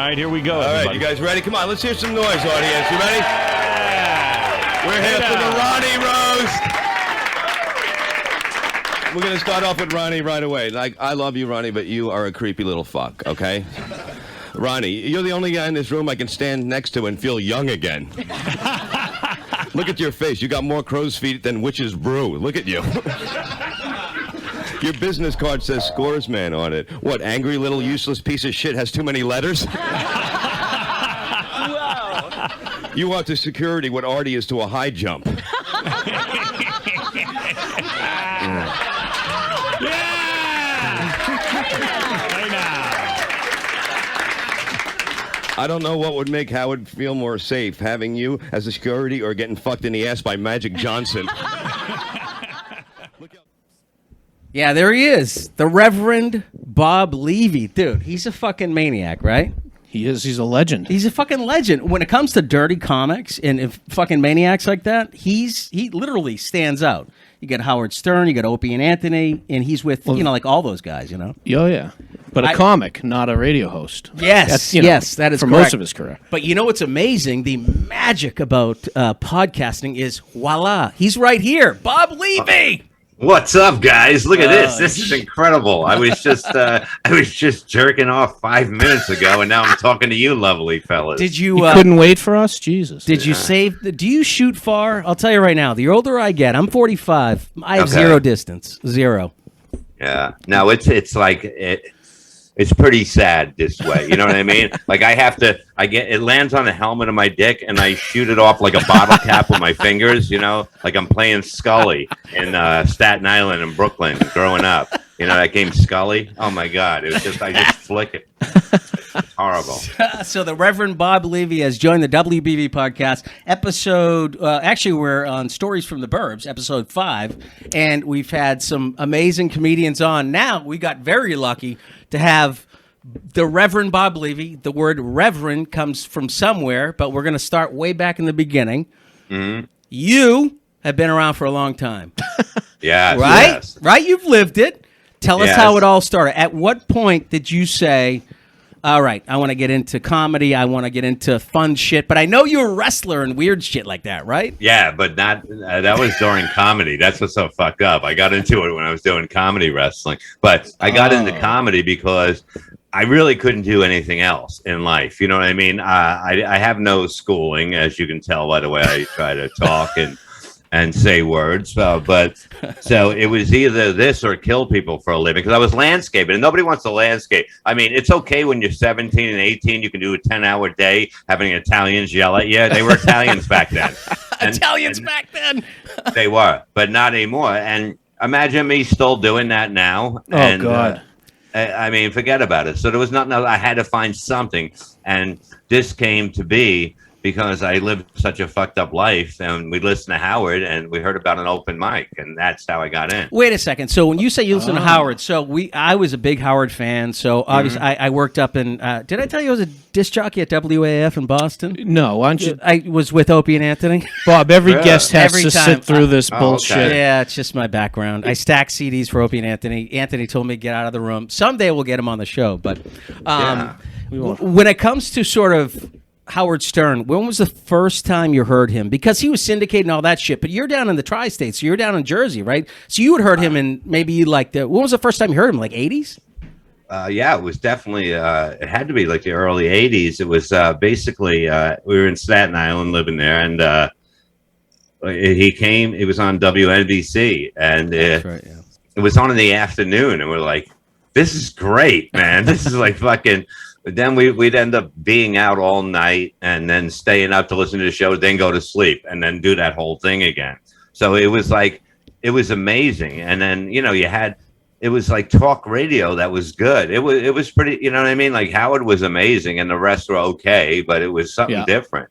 right, here we go. All everybody. right, you guys ready? Come on, let's hear some noise, audience. You ready? Yeah. We're here for the Ronnie Roast. We're going to start off with Ronnie right away. Like, I love you, Ronnie, but you are a creepy little fuck, okay? Ronnie, you're the only guy in this room I can stand next to and feel young again. Look at your face. You got more crow's feet than witch's brew. Look at you. Your business card says Scoresman on it. What, angry little useless piece of shit has too many letters? Wow. You are to security what Artie is to a high jump. Yeah! Hey now. I don't know what would make Howard feel more safe, having you as a security or getting fucked in the ass by Magic Johnson. Yeah, there he is. The Reverend Bob Levy. Dude, he's a fucking maniac, right? He is. He's a legend. He's a fucking legend. When it comes to dirty comics and if fucking maniacs like that, he literally stands out. You got Howard Stern, you got Opie and Anthony, and he's with, like all those guys, you know? Oh, yeah. But a comic, not a radio host. Yes, That's, yes, that is for correct. most of his career. But you know what's amazing? The magic about podcasting is, voila, he's right here. Bob Levy! What's up, guys? Look at this. This is incredible. I was just jerking off 5 minutes ago, and now I'm talking to you, lovely fellas. Did you? You couldn't wait for us, Jesus. Did you save? Do you shoot far? I'll tell you right now. The older I get, I'm 45. I have zero distance. Zero. Yeah. No, it's like it's pretty sad this way. You know what I mean? Like it lands on the helmet of my dick and I shoot it off like a bottle cap with my fingers, like I'm playing Scully in Staten Island in Brooklyn growing up. You know that game Scully? Oh my God. I just flick it. It's horrible. So the Reverend Bob Levy has joined the WBV podcast episode. Actually, we're on Stories from the Burbs, episode 5, and we've had some amazing comedians on. Now we got very lucky to have the Reverend Bob Levy. The word Reverend comes from somewhere, but we're going to start way back in the beginning. Mm-hmm. You have been around for a long time. Yes, right? Yes. Right? You've lived it. Tell us how it all started. At what point did you say, all right, I want to get into comedy, I want to get into fun shit, but I know you're a wrestler and weird shit like that, right? Yeah, but not that was during comedy. That's what's so fucked up. I got into it when I was doing comedy wrestling, but I got into comedy because I really couldn't do anything else in life. You know what I mean? I have no schooling, as you can tell by the way I try to talk and say words, but so it was either this or kill people for a living because I was landscaping and nobody wants to landscape. I mean, it's okay when you're 17 and 18, you can do a 10-hour day having Italians yell at you. They were Italians back then. Italians back then. They were, but not anymore. And imagine me still doing that now. Oh, God. I mean, forget about it. So there was nothing else. I had to find something. And this came to be because I lived such a fucked up life, and we listened to Howard, and we heard about an open mic, and that's how I got in. Wait a second. So when you say you listen to Howard, I was a big Howard fan. So obviously, I worked up in. Did I tell you I was a disc jockey at WAF in Boston? No, why don't you? I was with Opie and Anthony. Bob, every guest has to sit through this bullshit. Okay. Yeah, it's just my background. I stack CDs for Opie and Anthony. Anthony told me to get out of the room. Someday we'll get him on the show, but when it comes to sort of Howard Stern, when was the first time you heard him? Because he was syndicating all that shit, but you're down in the tri-states, so you're down in Jersey, right? So you had heard him in maybe when was the first time you heard him, like 80s? Yeah, it was definitely, it had to be like the early 80s. It was basically, we were in Staten Island living there, and he came, it was on WNBC, and it was on in the afternoon, and we're like, this is great, man. This is like fucking... But then we'd end up being out all night and then staying up to listen to the show, then go to sleep and then do that whole thing again. So it was like, it was amazing. And then, it was like talk radio that was good. It was pretty, you know what I mean? Like Howard was amazing and the rest were okay, but it was something different.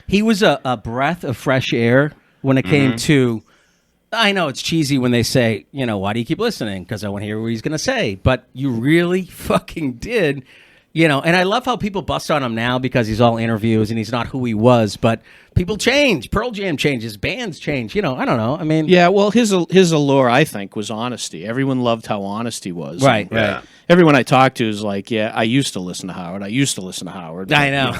He was a breath of fresh air when it came to, I know it's cheesy when they say, why do you keep listening? Because I want to hear what he's going to say. But you really fucking did. And I love how people bust on him now because he's all interviews and he's not who he was. But People change. Pearl Jam changes. Bands change. I don't know. I mean, Yeah, well, his allure, I think, was honesty. Everyone loved how honest he was. Right, And, right. Everyone I talked to is like, yeah, I used to listen to Howard. I know.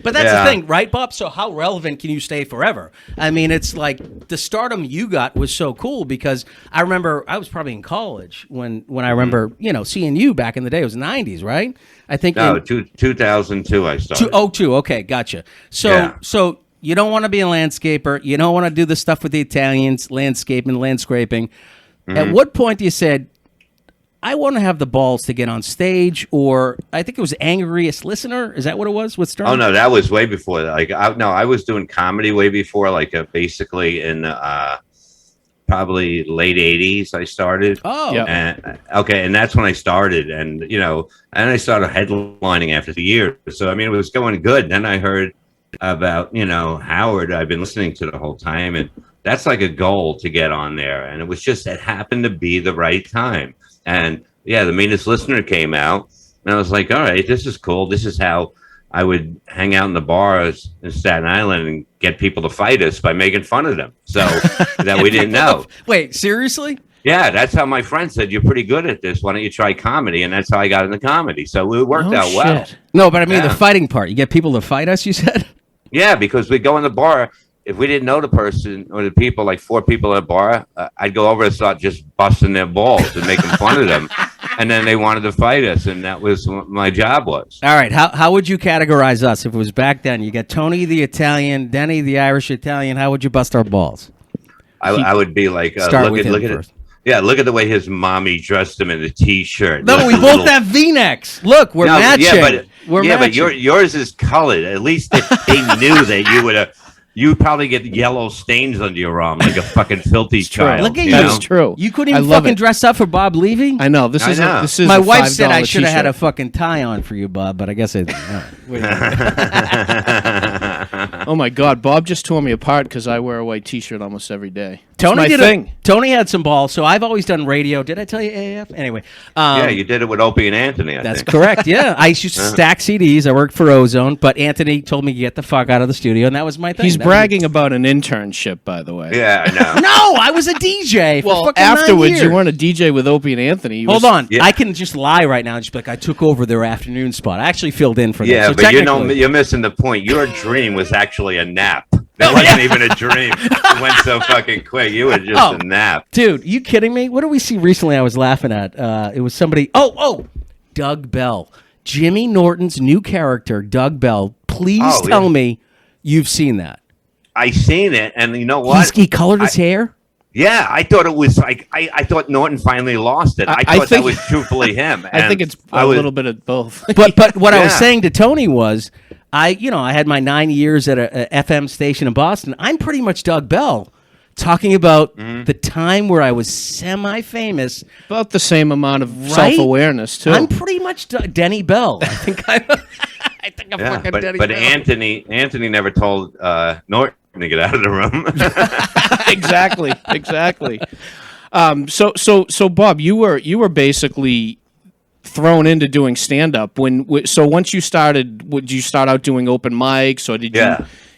But that's the thing, right, Bob? So how relevant can you stay forever? I mean, it's like the stardom you got was so cool because I remember I was probably in college when I remember, seeing you back in the day. It was the 90s, right? I think. No, 2002 I started. 2002. Okay, gotcha. So you don't want to be a landscaper. You don't want to do the stuff with the Italians, landscaping, landscaping. At what point do you said, I want to have the balls to get on stage, or I think it was Angriest Listener. Is that what it was with Stern? Oh no, that was way before that. I was doing comedy way before, basically in probably late '80s. I started. Oh, Yep. And that's when I started, and I started headlining after the year. So I mean, it was going good. Then I heard about Howard. I've been listening to the whole time, and that's like a goal to get on there. And it happened to be the right time. And yeah, The Meanest Listener came out, and I was like, all right, this is cool. This is how I would hang out in the bars in Staten Island and get people to fight us by making fun of them. So that we didn't know. Wait, seriously? Yeah, that's how my friend said, you're pretty good at this. Why don't you try comedy? And that's how I got into comedy. So it worked out well. No, but I mean the fighting part. You get people to fight us, you said? Yeah, because we go in the bar. If we didn't know the person or the people, like 4 people at a bar, I'd go over and start just busting their balls and making fun of them. And then they wanted to fight us, and that was what my job was. All right, how would you categorize us if it was back then? You got Tony the Italian, Denny the Irish Italian. How would you bust our balls? I would be like, Start look with at him it. first. Yeah, look at the way his mommy dressed him in a T-shirt. No, we both have V-necks. Look, we're matching. We're matching. But yours is colored. At least if they knew that you would have. You probably get yellow stains under your arm like a fucking filthy child. Look at you. That's true. You couldn't even fucking dress up for Bob Levy? I know. This is my a wife said I should have had t-shirt. a fucking tie on for you, Bob, but I guess I didn't. Oh my God, Bob just tore me apart because I wear a white T-shirt almost every day. Tony it's my thing. Tony had some balls, so I've always done radio. Did I tell you AAF? Anyway. Yeah, you did it with Opie and Anthony, I That's think. correct, yeah. I used to stack CDs. I worked for Ozone, but Anthony told me to get the fuck out of the studio, and that was my thing. He's bragging about an internship, by the way. Yeah, I know. No, I was a DJ for fucking 9 afterwards, years. you weren't a DJ with Opie and Anthony. Hold on. Yeah. I can just lie right now and just be like, I took over their afternoon spot. I actually filled in for them. Yeah, So but technically- you're missing the point. Your dream was actually a nap. That wasn't even a dream. It went so fucking quick. You were just a nap. Dude, you kidding me? What did we see recently I was laughing at? It was somebody... Oh! Doug Bell. Jimmy Norton's new character, Doug Bell. Please tell me you've seen that. I seen it, and you know what? He colored his hair? Yeah, I thought it was like... I thought Norton finally lost it. I thought that was truthfully him. I think it's a little bit of both. But what I was saying to Tony was... I had my 9 years at a FM station in Boston. I'm pretty much Doug Bell, talking about the time where I was semi-famous. About the same amount of self-awareness, too. I'm pretty much Denny Bell. I think I'm fucking Denny but Bell. Anthony never told Norton to get out of the room. Exactly. So Bob, you were basically thrown into doing stand-up so once you started, would you start out doing open mics, or did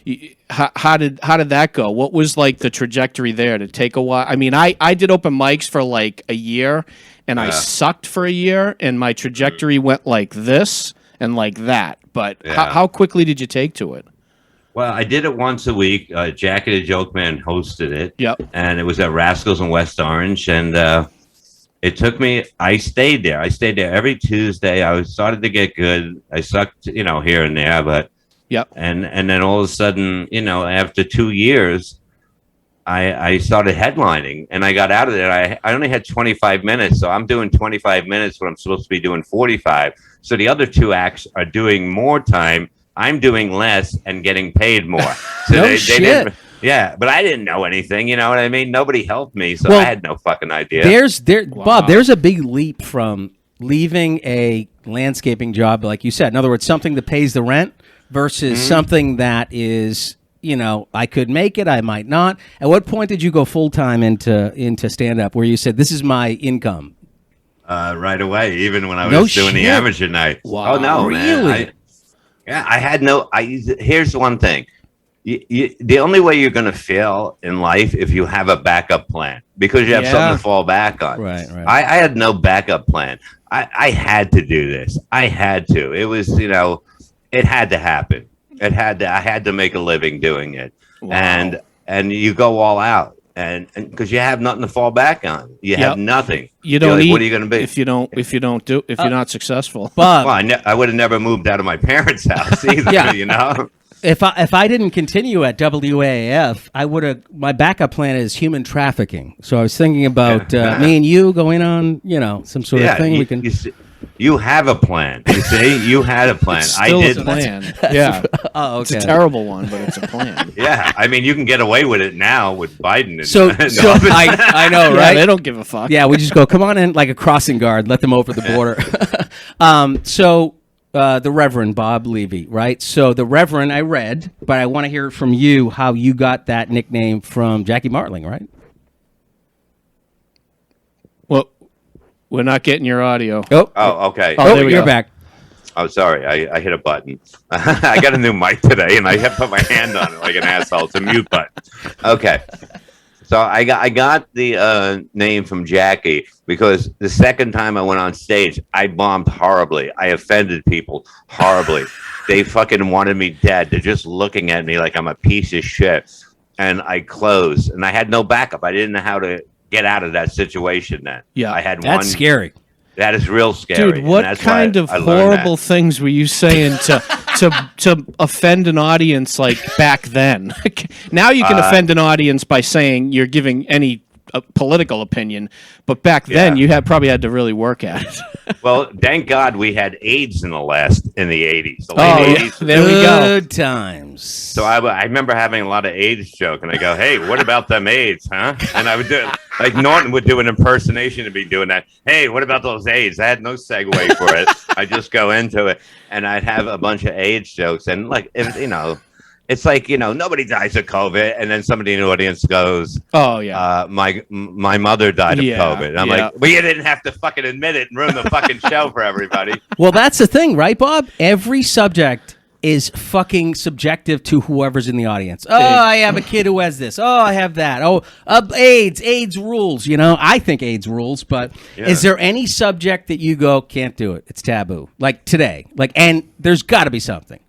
you how did that go? What was like the trajectory there? To take a while? I mean, I did open mics for like a year, and I sucked for a year, and my trajectory went like this and like that. But how quickly did you take to it? Well, I did it once a week. Jacket and Joke Man hosted it. Yep. And it was at Rascals in West Orange, and it took me. I stayed there every Tuesday. I started to get good. I sucked, here and there, but yep. And then all of a sudden, after 2 years, I started headlining, and I got out of there. I only had 25 minutes, so I'm doing 25 minutes when I'm supposed to be doing 45. So the other 2 acts are doing more time. I'm doing less and getting paid more. So No shit. Yeah, but I didn't know anything. You know what I mean? Nobody helped me, so I had no fucking idea. Bob, there's a big leap from leaving a landscaping job, like you said. In other words, something that pays the rent versus something that is, I could make it, I might not. At what point did you go full time into stand up, where you said, "This is my income"? Right away, even when I was doing the amateur night. Wow. Oh no, really? man! I had no. Here's one thing. the only way you're going to fail in life if you have a backup plan, because you have something to fall back on. Right. I had no backup plan. I had to do this. I had to. It was, it had to happen. I had to make a living doing it. Wow. And you go all out, and because you have nothing to fall back on. You have nothing. You don't like, eat. What are you going to be if you're not successful? Bob, well, I would have never moved out of my parents' house either. If I didn't continue at WAAF, I would have. My backup plan is human trafficking. So I was thinking about me and you going on, some sort of thing. You have a plan. You see, you had a plan. It's still a plan. Yeah. Oh, okay. It's a terrible one, but it's a plan. Yeah, I mean, you can get away with it now with Biden. I know, right? Yeah, they don't give a fuck. Yeah, we just go, come on in like a crossing guard, let them over the border. The Reverend Bob Levy, right? So the Reverend I read, but I want to hear from you how you got that nickname from Jackie Martling, right? Well, we're not getting your audio. Oh, okay. Oh, you're back. Oh, sorry. I hit a button. I got a new mic today, and I have to put my hand on it like an asshole. It's a mute button. Okay. So I got the name from Jackie because the second time I went on stage, I bombed horribly. I offended people horribly. They fucking wanted me dead. They're just looking at me like I'm a piece of shit. And I closed, and I had no backup. I didn't know how to get out of that situation then. Yeah, I had That's scary. That is real scary. Dude, what kind of horrible things were you saying to offend an audience like back then? Now you can offend an audience by saying you're giving any political opinion, but back then you probably had to really work at it. Well, thank God we had AIDS in the 80s. The late 80s. There we go. Good times. So I remember having a lot of AIDS joke, and I go, hey, what about them AIDS, huh? And I would do like Norton would do an impersonation of me doing that. Hey, what about those AIDS? I had no segue for it. I just go into it, and I'd have a bunch of AIDS jokes, and like, it's like, nobody dies of COVID, and then somebody in the audience goes, "Oh yeah, my mother died of COVID." And I'm like, well, you didn't have to fucking admit it and ruin the fucking show for everybody. Well, that's the thing, right, Bob? Every subject is fucking subjective to whoever's in the audience. Oh, I have a kid who has this. Oh, I have that. Oh, AIDS rules. I think AIDS rules, but is there any subject that you go, can't do it? It's taboo. Like today. And there's got to be something.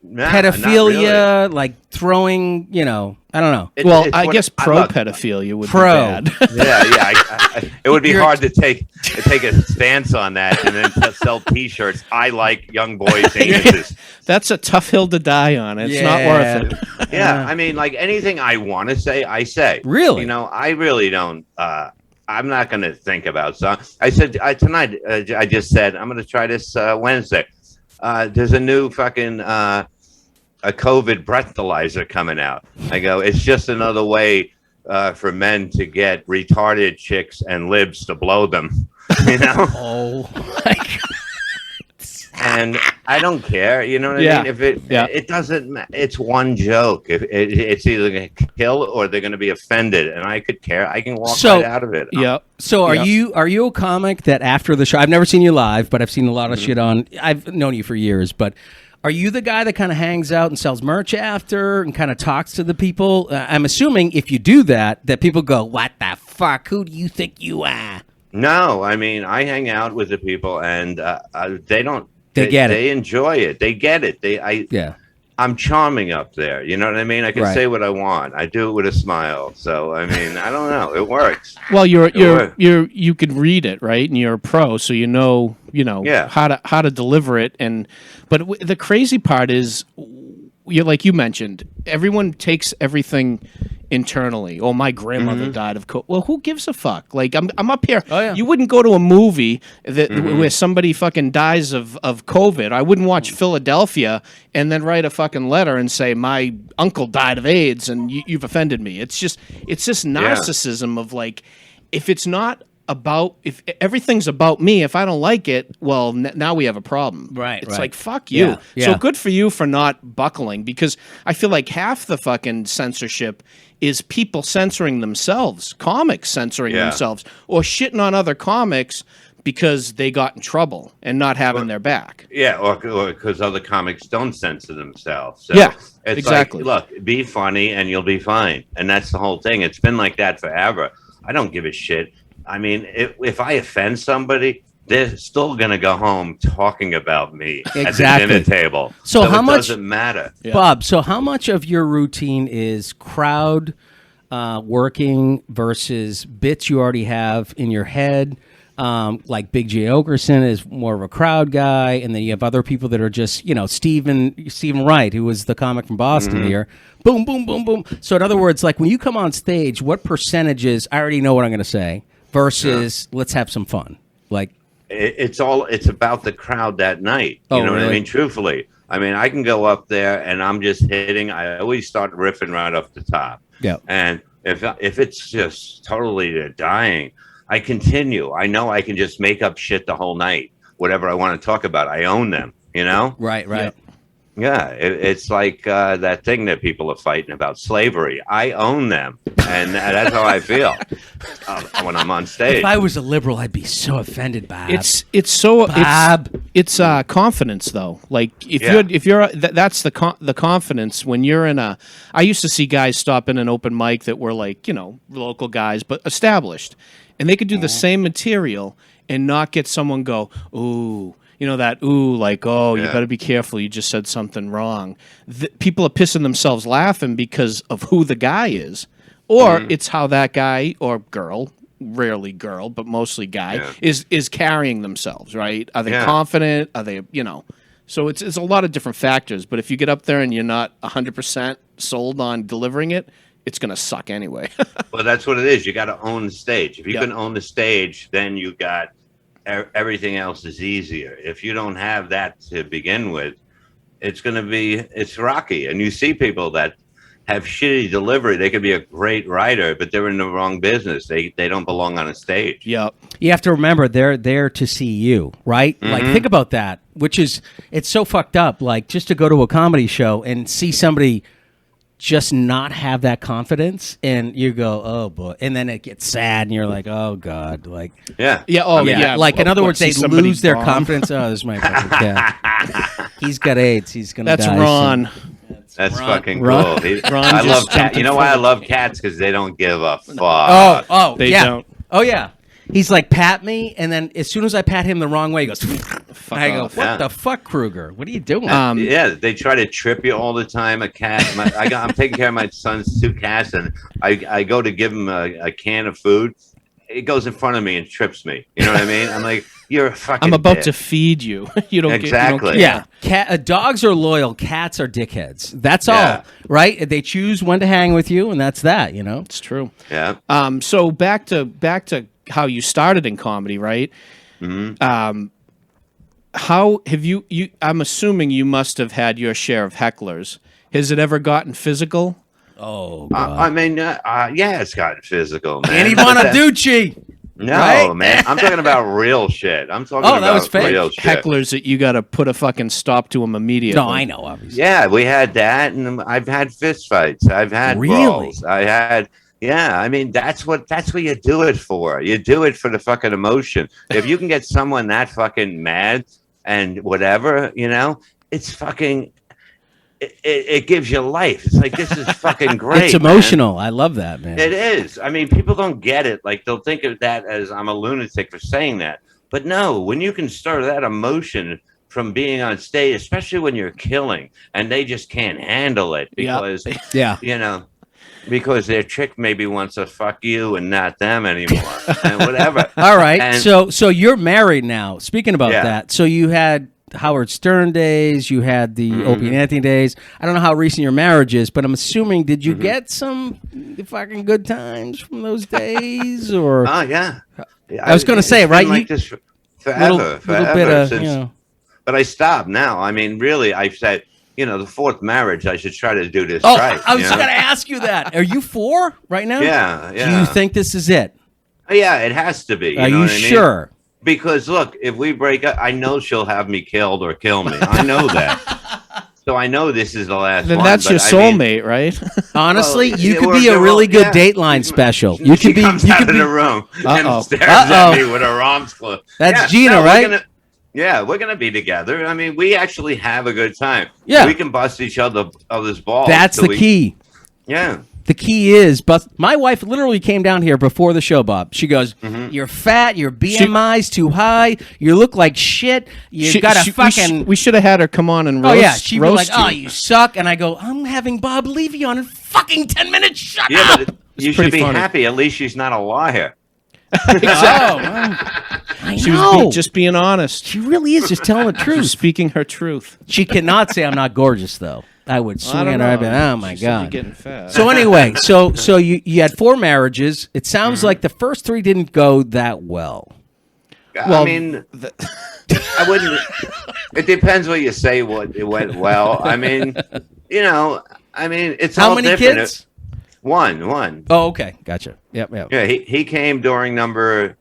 Nah, pedophilia, really. Like throwing, I don't know. I guess pedophilia would be bad. It would be hard to take a stance on that and then sell T-shirts. I like young boys' anuses. That's a tough hill to die on. It's not worth it. Yeah, I mean, like anything I want to say, I say. Really? I really don't. I'm not going to think about. So I said tonight. I just said I'm going to try this Wednesday. There's a new fucking a COVID breathalyzer coming out. I go, it's just another way for men to get retarded chicks and libs to blow them. Oh my God. And I don't care. You know what I mean? If it doesn't, it's one joke. If it's either going to kill or they're going to be offended, and I could care. I can walk right out of it. Yeah. So are you a comic that after the show? I've never seen you live, but I've seen a lot of shit on. I've known you for years, but are you the guy that kind of hangs out and sells merch after and kind of talks to the people? I'm assuming if you do that people go, "What the fuck? Who do you think you are?" No, I mean I hang out with the people, and they don't. They get it. They enjoy it. They get it. I'm charming up there. You know what I mean? I can say what I want. I do it with a smile. So I mean, I don't know. It works. Well, you can read it, right? And you're a pro, so you know how to deliver it. But the crazy part is, like you mentioned, everyone takes everything internally. Oh, my grandmother died of COVID. Well, who gives a fuck? Like, I'm up here. Oh, yeah. You wouldn't go to a movie where somebody fucking dies of COVID. I wouldn't watch Philadelphia and then write a fucking letter and say, my uncle died of AIDS and you've offended me. It's just narcissism of like, if everything's about me, if I don't like it, well, now we have a problem. Right. It's like, fuck you. Yeah. So good for you for not buckling, because I feel like half the fucking censorship is people censoring themselves, comics censoring themselves, or shitting on other comics because they got in trouble and not having their back. Yeah, or because other comics don't censor themselves. So Yeah, it's exactly. Like, look, be funny and you'll be fine. And that's the whole thing. It's been like that forever. I don't give a shit. I mean, if I offend somebody, they're still going to go home talking about me at the dinner table. So how it much doesn't matter. Yeah. Bob, so how much of your routine is crowd working versus bits you already have in your head? Like Big J. Okerson is more of a crowd guy, and then you have other people that are just, Stephen Wright, who was the comic from Boston here. Boom, boom, boom, boom. So in other words, like when you come on stage, what percentages, I already know what I'm going to say, versus let's have some fun? Like it's about the crowd that night. You know what I mean? Truthfully. I mean, I can go up there and I'm just hitting. I always start riffing right off the top. Yeah. And if it's just totally dying, I continue. I know I can just make up shit the whole night. Whatever I want to talk about, I own them. Right. Yeah, it's like that thing that people are fighting about, slavery. I own them, and that's how I feel when I'm on stage. If I was a liberal, I'd be so offended, Bob. It's confidence though. Like if you're that's the confidence when you're in a. I used to see guys stop in an open mic that were like local guys but established, and they could do the same material and not get someone go ooh. You better be careful. You just said something wrong. People are pissing themselves laughing because of who the guy is. Or it's how that guy or girl, rarely girl, but mostly guy, is carrying themselves, right? Are they confident? Are they, So it's a lot of different factors. But if you get up there and you're not 100% sold on delivering it, it's going to suck anyway. Well, that's what it is. You got to own the stage. If you can own the stage, then you got... everything else is easier. If you don't have that to begin with, it's rocky. And you see people that have shitty delivery. They could be a great writer, but they're in the wrong business. They don't belong on a stage. Yep. You have to remember they're there to see you, right? Like think about that, it's so fucked up. Like just to go to a comedy show and see somebody just not have that confidence, and you go, oh boy, and then it gets sad, and you're like, oh god, like like in other words, they lose their confidence. Oh, this is my fucking cat. He's got AIDS. He's gonna. That's die Ron. soon. That's fucking Ron. cool. Ron I just love cats. jumped You in know why I front love cats? Because they don't give a fuck. They don't. Oh yeah. He's like, pat me, and then as soon as I pat him the wrong way, he goes, I go, what the fuck, Kruger? What are you doing? They try to trip you all the time. A cat. I'm taking care of my son's 2 cats, and I go to give him a can of food. It goes in front of me and trips me. You know what I mean? I'm like, you're a fucking I'm about dick. to feed you. You don't Exactly. Get, you don't Yeah, dogs are loyal. Cats are dickheads. That's all, right? They choose when to hang with you, and that's that. It's true. Yeah. So back to how you started in comedy, right? Mm-hmm. How have you? I'm assuming you must have had your share of hecklers. Has it ever gotten physical? Oh, God. I mean, it's gotten physical, man. Annie Bonaducci. No, right? man. I'm talking about real shit. I'm talking that about was fake. real shit. Hecklers that you got to put a fucking stop to them immediately. No, I know, obviously. Yeah, we had that, and I've had fist fights. I've had brawls. I had. Yeah, I mean that's what you do it for. You do it for the fucking emotion. If you can get someone that fucking mad and whatever, it's fucking. It gives you life. It's like, this is fucking great. It's emotional. Man. I love that, man. It is. I mean, people don't get it. Like, they'll think of that as I'm a lunatic for saying that. But no, when you can stir that emotion from being on stage, especially when you're killing, and they just can't handle it because, because their chick maybe wants to fuck you and not them anymore, and whatever. All right. So you're married now. Speaking about that, so you had Howard Stern days, you had the Opie and Anthony days. I don't know how recent your marriage is, but I'm assuming, did you get some fucking good times from those days? Or oh yeah, I was going to say, right? Like this forever. Little bit of, But I stopped now. I mean, really, I said, the 4th marriage, I should try to do this right. I was going to ask you that. Are you 4 right now? Yeah. Do you think this is it? Yeah, it has to be. Are you sure? Because look, if we break up, I know she'll have me killed or kill me. I know that. So I know this is the last Then one. that's your soulmate, right? Honestly, Well, you could we're- be a we're really all- good yeah. Dateline special. You She could be. comes You out could of be. the room Uh-oh. and stares Uh-oh. at me with her arms closed. That's Gina, right? We're gonna be together. I mean, we actually have a good time. Yeah. We can bust each other's balls. That's till the key. Yeah. The key is, but my wife literally came down here before the show, Bob. She goes, "You're fat. Your BMI's too high. You look like shit. You got a fucking." We should have had her come on and roast. Oh yeah, she'd be like, roast "Oh, you suck," and I go, "I'm having Bob Levy on in fucking 10 minutes. Shut Yeah, up." but you pretty should be funny. happy. At least she's not a liar. I She know. was just being honest. She really is just telling the Just truth. speaking her truth. She cannot say I'm not gorgeous though. I would swing at her. I'd be, oh my She said you're god. getting fat. So anyway, so you had 4 marriages. It sounds like the first 3 didn't go that well. I mean, I wouldn't. It depends what you say. What it went well. I mean, it's How all many different. kids? One. Oh, okay, gotcha. Yep. Yeah, he came during number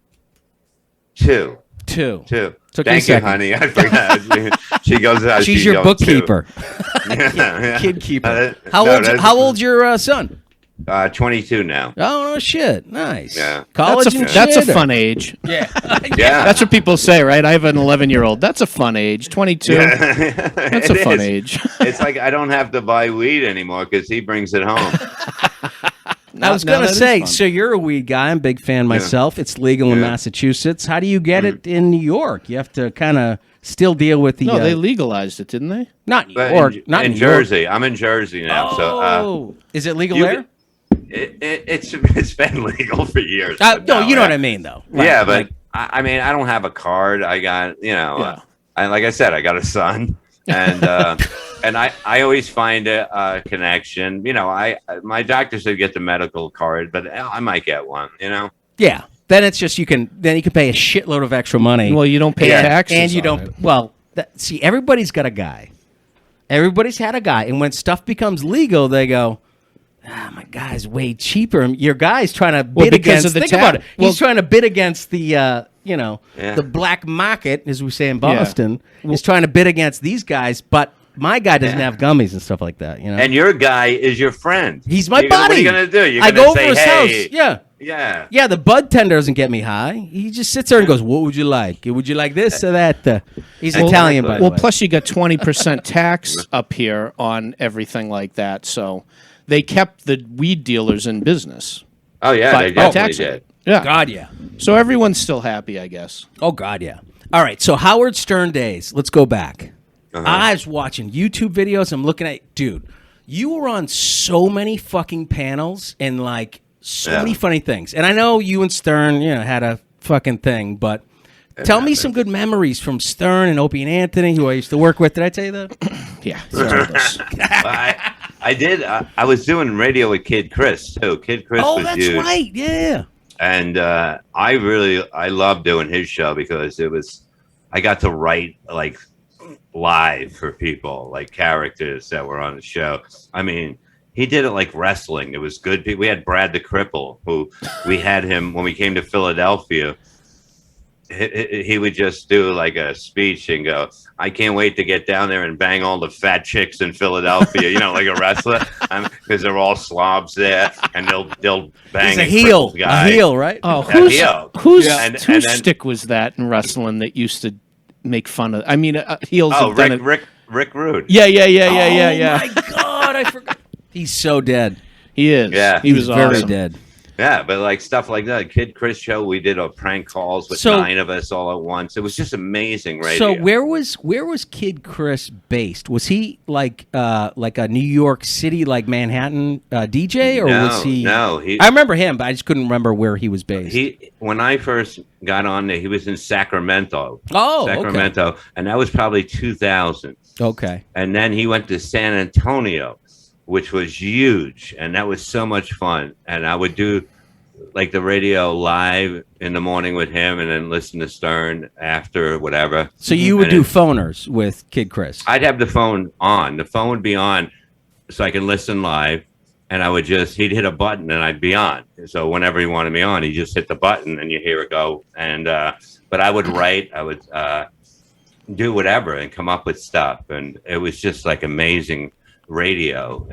2. 2. Two. Took me a Thank you, second. honey. I forgot. She goes out. She's she your goes bookkeeper, too. Yeah. kid keeper. That's- How old's your son? 22 now. Oh no, shit, nice. Yeah. College. That's a fun age. Yeah. Yeah. That's what people say, right? I have an 11-year-old. That's a fun age. 22. Yeah. That's a It fun is. age. It's like I don't have to buy weed anymore because he brings it home. I was Now gonna that is say, fun. so you're a weed guy. I'm a big fan myself. It's legal in Yeah. Massachusetts. How do you get it in New York? You have to kind of still deal with the. No, they legalized it, didn't they? not New But York, in, not in New York. Jersey. I'm in Jersey now. Oh, is it legal you there? it's been legal for years. but No, you know yeah. what I mean, though. Right, Yeah, but like- I mean, I don't have a card. I got, Yeah. like I said, I got a son, and and I always find a connection. My doctor said get the medical card, but I might get one. yeah. Then it's just you can pay a shitload of extra money. Well, you don't pay Yeah. taxes. and you on don't. it. Well, see, everybody's got a guy. Everybody's had a guy, and when stuff becomes legal, they go, my guy's way cheaper. Your guy's trying to bid because against. of the Think tax. about it. Well- He's trying to bid against the, Yeah. the black market, as we say in Boston. He's trying to bid against these guys, but my guy doesn't have gummies and stuff like that. And your guy is your friend. He's my What buddy. are you gonna do? You're I gonna go over say, his hey, house. Yeah. Yeah. Yeah, the bud tender doesn't get me high. He just sits there and goes, "What would you like? Would you like this or that?" He's Italian, by the Well, way. plus you got 20% tax up here on everything like that. So they kept the weed dealers in business. Oh yeah, by they definitely taxing did. it. Yeah. God, yeah. So everyone's still happy, I guess. Oh, God, yeah. All right, so Howard Stern days. Let's go back. Uh-huh. I was watching YouTube videos. I'm looking at, dude, you were on so many fucking panels and like so many funny things. And I know you and Stern, had a fucking thing, but tell me some good memories from Stern and Opie and Anthony, who I used to work with. Did I tell you that? Yeah. I did. I was doing radio with Kid Chris too. Kid Chris Oh, was that's huge. right. Yeah. And I loved doing his show because I got to write like live for people, like characters that were on the show. I mean, he did it like wrestling. It was good. We had Brad the Cripple, who we had him when we came to Philadelphia. He would just do like a speech and go, "I can't wait to get down there and bang all the fat chicks in Philadelphia," like a wrestler, because they're all slobs there, and they'll bang He's a heel. crippled guy. A heel, right? Oh, Yeah, whose heel. whose Yeah. And whose then- stick was that in wrestling that used to make fun of? I mean, heels. Oh, have done it. Rick Rude. Yeah. Oh, my God. I forgot. He's so dead. He is. Yeah. he was He's very awesome. dead. Yeah, but like stuff like that. Kid Chris show, we did a prank calls with So- 9 of us all at once. It was just amazing radio. So where was Kid Chris based? Was he like a New York City, like Manhattan DJ, or was he? No, I remember him, but I just couldn't remember where he was based. When I first got on there, he was in Sacramento. Oh, Sacramento, and that was probably 2000. Okay. And then he went to San Antonio, which was huge, and that was so much fun. And I would do like the radio live in the morning with him, and then listen to Stern after whatever. So you would And do then phoners with Kid Chris. I'd have the phone on. The phone would be on, so I can listen live. And he'd hit a button, and I'd be on. So whenever he wanted me on, he just hit the button, and you hear it go. And but I would write. I would do whatever and come up with stuff, and it was just like amazing radio.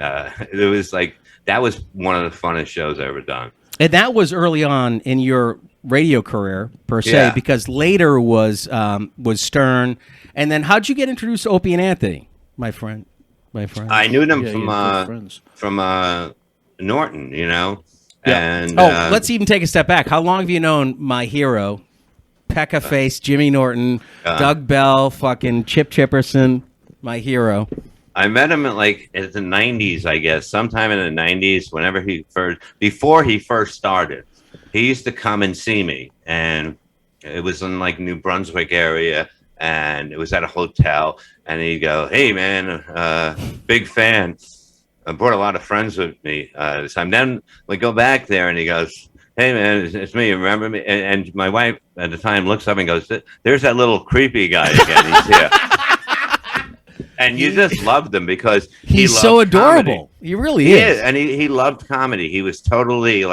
It was like that was one of the funnest shows I ever done. And that was early on in your radio career, per se, because later was Stern. And then how'd you get introduced to Opie and Anthony, my friend? I knew them from Norton, you know. Yeah. And let's even take a step back. How long have you known my hero, Pekka Face, Jimmy Norton, Doug Bell, fucking Chip Chipperson, my hero? I met him at the 90s, I guess, sometime in the 90s, before he first started. He used to come and see me, and it was in New Brunswick area, and it was at a hotel, and he'd go, "Hey man, big fan. I brought a lot of friends with me this time." Then we go back there, and he goes, "Hey man, it's me. Remember me?" And my wife at the time looks up and goes, "There's that little creepy guy again. He's here." And you just loved him because he's so adorable. Comedy. He really is. And he loved comedy. He was totally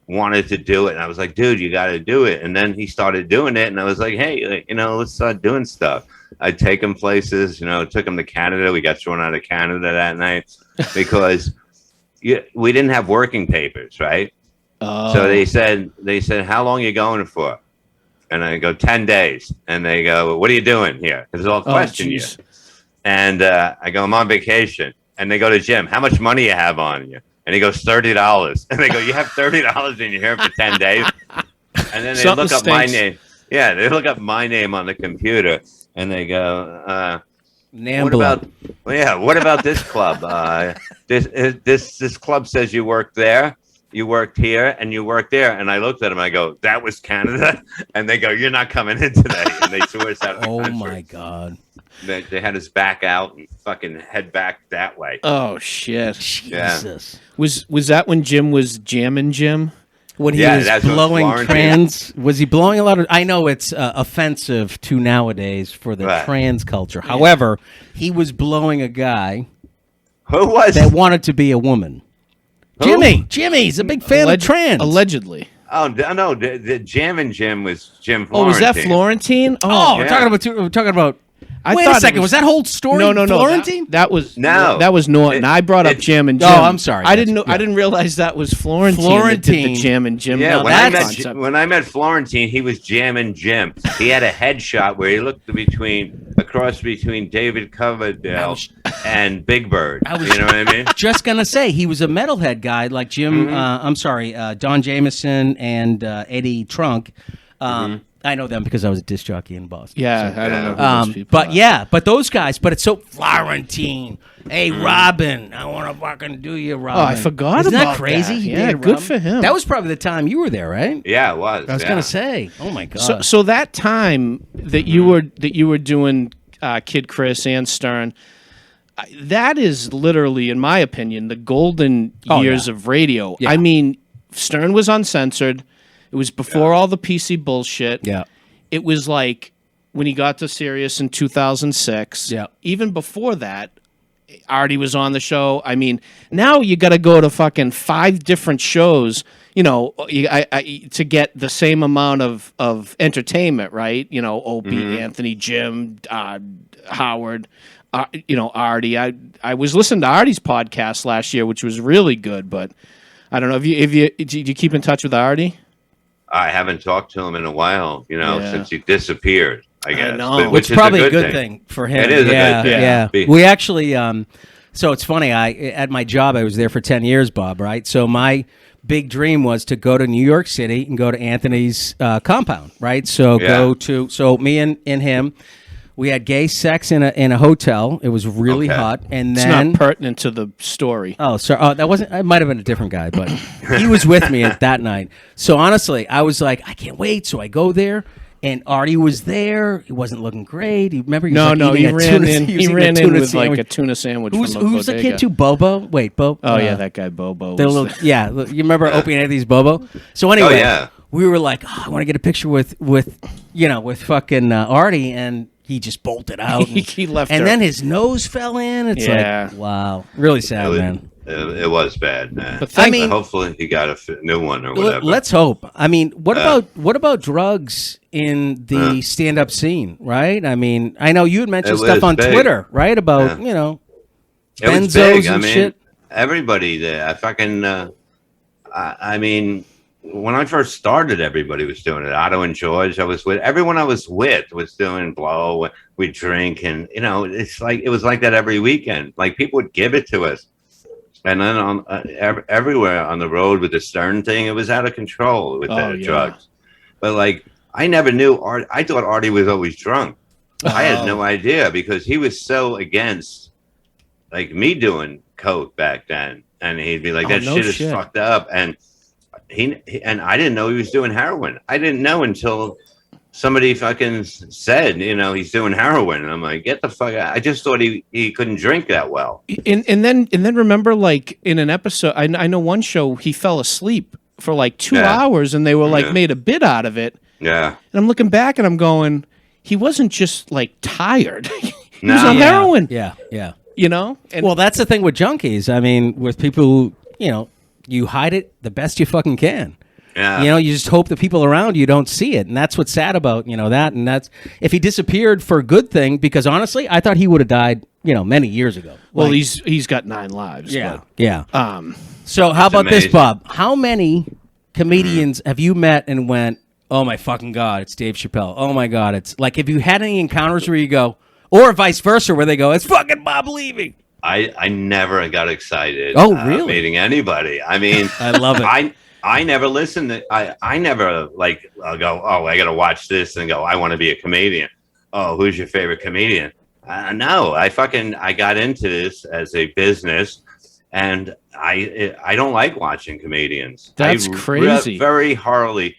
wanted to do it. And I was like, dude, you got to do it. And then he started doing it. And I was like, hey, let's start doing stuff. I'd take him places, took him to Canada. We got thrown out of Canada that night because we didn't have working papers, right? So they said, how long are you going for? And I go, 10 days. And they go, what are you doing here? Because they'll question you. And I go, I'm on vacation. And they go to Jim, how much money you have on you? And he goes, $30. And they go, you have $30 and you're here for 10 days? And then they look up my name. Yeah, they look up my name on the computer. And they go, what about this club? This club says you worked there, you worked here, and you worked there. And I looked at them. I go, that was Canada? And they go, you're not coming in today. And they threw us out of the country. My God. They had us back out and fucking head back that way. Oh shit! Jesus. Yeah. Was that when Jim was jamming Jim? When he was blowing trans? Was he blowing a lot of? I know it's offensive to nowadays for the trans culture. However, he was blowing a guy that wanted to be a woman. Who? Jimmy's a big fan of trans. Allegedly. Oh no! The jamming Jim was Jim Florentine. Oh, was that Florentine? We're talking about. Wait a second. Was that whole story? No. Florentine? That was Norton. I brought up Jam and Jim. Oh, I'm sorry. I didn't know. I didn't realize that was Florentine. That did the Jam and Jim. Yeah, when I met Florentine, he was Jam and Jim. He had a headshot where he looked a cross between David Coverdale and Big Bird. You know what I mean? Just gonna say he was a metalhead guy like Jim. Don Jameson and Eddie Trunk. I know them because I was a disc jockey in Boston. Yeah, I don't know who those people are. But those guys. But it's so Florentine. Hey, Robin, I want to fucking do you, Robin. Oh, I forgot Isn't about that crazy? That. Yeah, good for him. That was probably the time you were there, right? Yeah, it was. I was gonna say. Oh my God. So that time that you were doing Kid Chris and Stern, that is literally, in my opinion, the golden years of radio. Yeah. I mean, Stern was uncensored. It was before all the PC bullshit. Yeah. It was like when he got to Sirius in 2006. Yeah. Even before that, Artie was on the show. I mean, now you got to go to fucking 5 different shows, to get the same amount of entertainment, right? Opie, Anthony, Jim, Howard, Artie. I was listening to Artie's podcast last year, which was really good, but I don't know do you keep in touch with Artie? I haven't talked to him in a while, since he disappeared, I guess. Which is probably a good thing for him. It is a good thing. Yeah. We actually, so it's funny, at my job, I was there for 10 years, Bob, right? So my big dream was to go to New York City and go to Anthony's compound, right? So me and him, we had gay sex in a hotel. It was really hot, and then it's not pertinent to the story. Oh, sorry. Oh, that wasn't. It might have been a different guy, but he was with me at that night. So honestly, I was like, I can't wait. So I go there, and Artie was there. He wasn't looking great. He ran in. He ran in with like a tuna sandwich. Who's the kid too? Bobo. Wait, Bo. Oh yeah, that guy Bobo. You remember Opie and Anthony's Bobo? So anyway, we were like, I want to get a picture with fucking Artie, and he just bolted out. He left, and then his nose fell in. It's like, wow, really sad, man. It was bad, man. But hopefully he got a new one or whatever. Let's hope. I mean, what about drugs in the stand-up scene, right? I mean, I know you had mentioned It stuff was on big. Twitter, right? About, you know, It was benzos big. and I mean, shit. everybody there. I mean, when I first started, everybody was doing it. Otto and George, everyone I was with was doing blow. We'd drink, and you know, it was like that every weekend. Like people would give it to us, and then on everywhere on the road with the Stern thing, it was out of control with the drugs. But like, I never knew Art. I thought Artie was always drunk. I had no idea because he was so against like me doing coke back then, and he'd be like, "That shit is fucked up," and he and I didn't know he was doing heroin. I didn't know until somebody fucking said, you know, he's doing heroin, and I'm like, get the fuck out. I just thought he couldn't drink that well. And then remember, like in an episode, I know one show he fell asleep for like 2 hours, and they were like made a bit out of it. Yeah, and I'm looking back and I'm going, he wasn't just like tired. He was on heroin. Yeah. You know? And Well, that's the thing with junkies. I mean, with people who, you know, you hide it the best you fucking can. yeah. You know, you just hope the people around you don't see it. And that's what's sad about, you know, that. And that's, if he disappeared for a good thing, because honestly, I thought he would have died, you know, many years ago. well, Like, he's got 9 lives. yeah. But, So how about this, amazing. Bob? How many comedians have you met and went, oh my fucking God, it's Dave Chappelle. Oh my God, it's like, have you had any encounters where you go, or vice versa, where they go, it's fucking Bob Levy? I never got excited. Oh, really? Meeting anybody. I mean, I love it. I never listened to. I never like I'll go. Oh, I got to watch this and go. I want to be a comedian. Oh, who's your favorite comedian? No, I got into this as a business, and I don't like watching comedians. That's crazy. Very hardly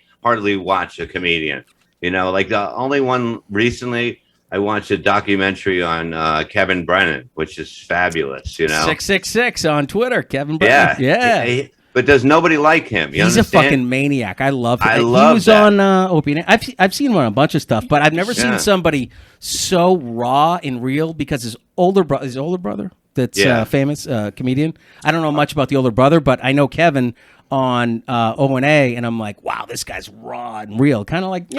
watch a comedian. You know, like the only one recently. I watched a documentary on Kevin Brennan, which is fabulous. You know, 666 on Twitter, Kevin Brennan. Yeah. But does nobody like him? You He's understand? a fucking maniac. I love him. I He love was that. on Opie and I've seen him on a bunch of stuff, but I've never seen somebody so raw and real because his older brother that's famous comedian. I don't know much about the older brother, but I know Kevin on O&A, and I'm like, wow, this guy's raw and real, kind of like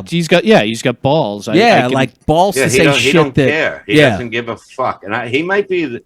he's got balls. Like balls to say he shit don't that care. He doesn't give a fuck. And he might be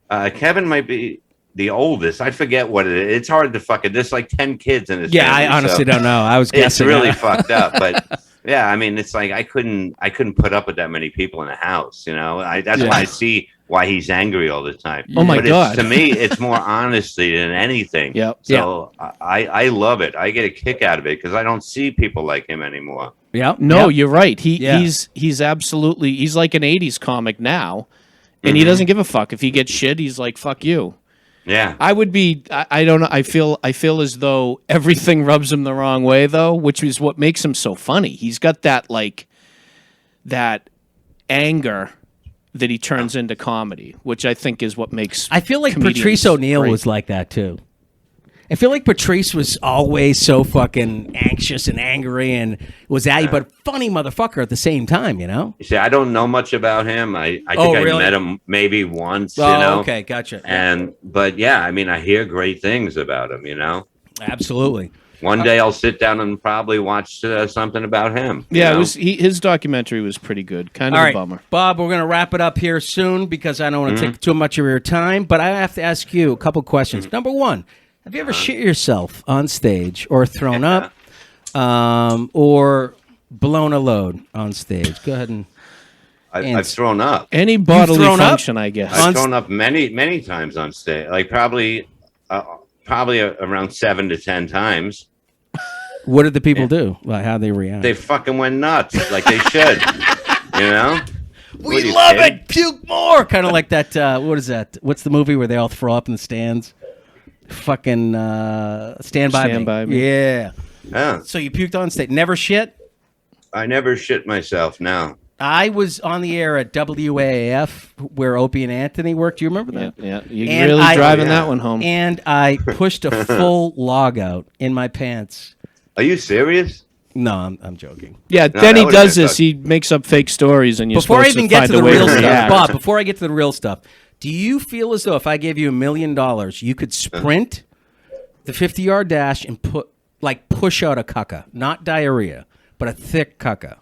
Kevin might be the oldest. I forget what it is. It's hard to fucking. There's like 10 kids in his. Yeah, family, I honestly don't know. I was guessing. It's really fucked up, but yeah, I mean, it's like I couldn't put up with that many people in a house. You know, that's why I see why he's angry all the time. Oh my God! To me, it's more honesty than anything. Yep. So I love it. I get a kick out of it because I don't see people like him anymore. Yeah. No, you're right. He's absolutely he's like an 80s comic now, and he doesn't give a fuck if he gets shit. He's like, fuck you. Yeah. I would be. I don't know. I feel as though everything rubs him the wrong way, though, which is what makes him so funny. He's got that that anger that he turns into comedy, which I think is what makes. I feel like comedians Patrice O'Neill great. was like that too. I feel like Patrice was always so fucking anxious and angry and was at you, but funny motherfucker at the same time, you know? You see, I don't know much about him. I think really? I met him maybe once, Oh, you know? okay, gotcha. But yeah, I mean, I hear great things about him, you know? Absolutely. One day I'll sit down and probably watch something about him. you Yeah, know? his documentary was pretty good. Kind of All a right, bummer. Bob, we're going to wrap it up here soon because I don't want to take too much of your time, but I have to ask you a couple questions. Number one, have you ever shit yourself on stage or thrown up or blown a load on stage? Go ahead and I've thrown up. Any bodily thrown up? function, I guess. I've thrown up many times on stage, like probably around 7 to 10 times. what did the people do? Like, how they react? They fucking went nuts, like they should. You know? What are We you love kidding? it. Puke more. Kind of like that. What is that? What's the movie where they all throw up in the stands? Fucking Stand By Me. Yeah. Yeah. So you puked on stage. Never shit? I never shit myself. No. I was on the air at WAAF where Opie and Anthony worked. Do you remember that? Yeah, you're And really driving that one home. And I pushed a full log out in my pants. Are you serious? No, I'm joking. Yeah, No, then that he would've does been this. He makes up fake stories, and you're Before I supposed even to get find to the a way real to stuff, react. Bob, before I get to the real stuff, do you feel as though if I gave you $1 million, you could sprint the 50-yard dash and push out a caca, not diarrhea, but a thick cucka.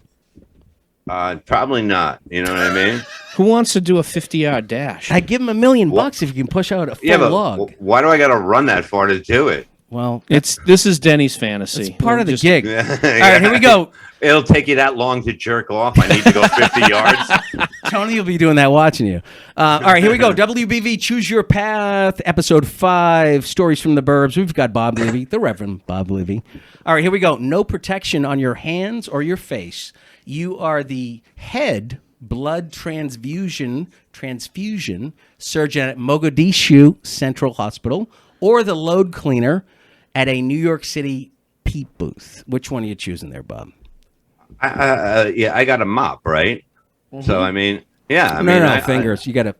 Probably not. You know what I mean? Who wants to do a 50-yard dash? I'd give him $1 million if you can push out a full log. Why do I got to run that far to do it? Well, this is Denny's fantasy. It's part of the gig. Yeah. All right, here we go. It'll take you that long to jerk off. I need to go 50 yards. Tony will be doing that watching you. All right, here we go. WBV Choose Your Path, Episode 5, Stories from the Burbs. We've got Bob Levy, the Reverend Bob Levy. All right, here we go. No protection on your hands or your face. You are the head blood transfusion surgeon at Mogadishu Central Hospital or the load cleaner at a New York City peep booth. Which one are you choosing there, Bob? I got a mop, right? Mm-hmm. So I mean, yeah. Fingers. You got to.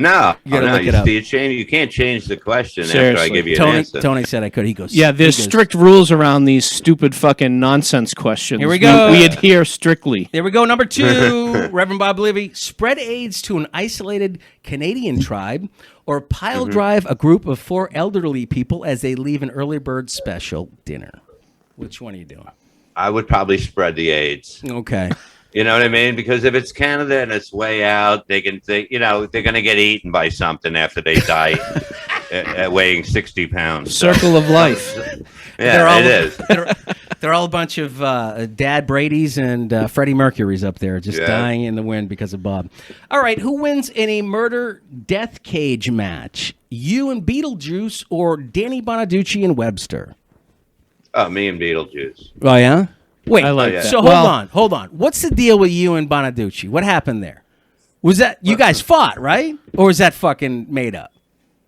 No, you got to look it up. You can't change the question Seriously. after I give you an answer. Tony said I could. He goes. Yeah, there's strict rules around these stupid fucking nonsense questions. Here we go. We adhere strictly. There we go. Number 2, Reverend Bob Levy. Spread AIDS to an isolated Canadian tribe or pile drive a group of 4 elderly people as they leave an early bird special dinner. Which one are you doing? I would probably spread the AIDS. Okay. You know what I mean? Because if it's Canada and it's way out, they're going to get eaten by something after they die weighing 60 pounds. Circle of life. Yeah, it is. They're all a bunch of Dad Brady's and Freddie Mercury's up there just dying in the wind because of Bob. All right, who wins in a murder death cage match? You and Beetlejuice or Danny Bonaducci and Webster? Oh, me and Beetlejuice. Oh, yeah? Wait, so hold on. What's the deal with you and Bonaducci? What happened there? Was that you guys fought, right? Or was that fucking made up?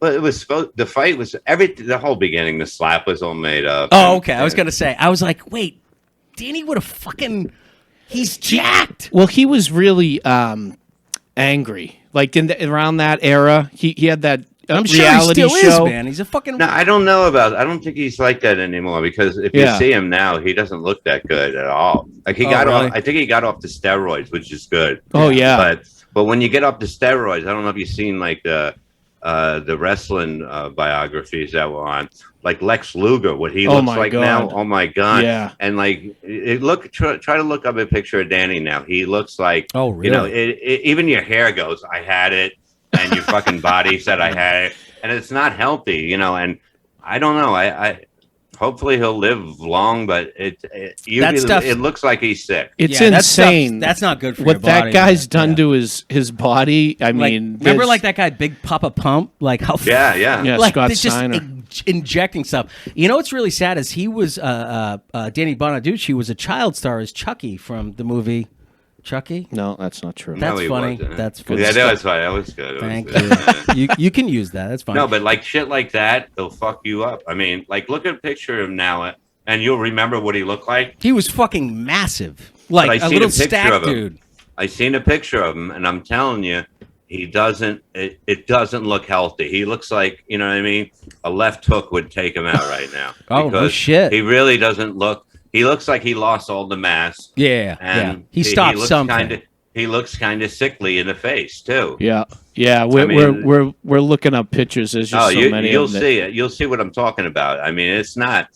Well, it was the fight was the whole beginning. The slap was all made up. Oh, okay. I was gonna say. I was like, wait, Danny would have fucking. He's jacked. Well, he was really angry. Like around that era, he had that. I'm sure reality he still show. is, man. He's a fucking. No, I don't know about. I don't think he's like that anymore because if you see him now, he doesn't look that good at all. Like he got off. I think he got off the steroids, which is good. Oh yeah. But when you get off the steroids, I don't know if you've seen like the wrestling biographies that were on, like Lex Luger, what he looks like now. Oh my god! Yeah, and like try to look up a picture of Danny now. He looks like even your hair goes. I had it, and your fucking body said I had it, and it's not healthy, And I don't know. I hopefully he'll live long, but it looks like he's sick. It's insane. That's not good for what your body. That guy's done to his body. I mean, remember like that guy, Big Papa Pump? Like how? Yeah. Like Scott just Steiner. Injecting stuff. You know what's really sad is he was Danny Bonaducci was a child star as Chucky from the movie Chucky. No, that's not true. That's funny. That's funny. Yeah, that was funny. That was good. Thank you. You can use that. That's fine. No, but like shit like that, they'll fuck you up. I mean, like look at a picture of him now, and you'll remember what he looked like. He was fucking massive, like a little stack dude. I seen a picture of him, and I'm telling you, he doesn't. It doesn't look healthy. He looks like what I mean. A left hook would take him out right now. Oh no shit! He really doesn't look. He looks like he lost all the mass. Yeah, and he stopped something. He looks kind of sickly in the face too. Yeah. We're looking up pictures. There's just so many. You'll see it. You'll see what I'm talking about. I mean, it's not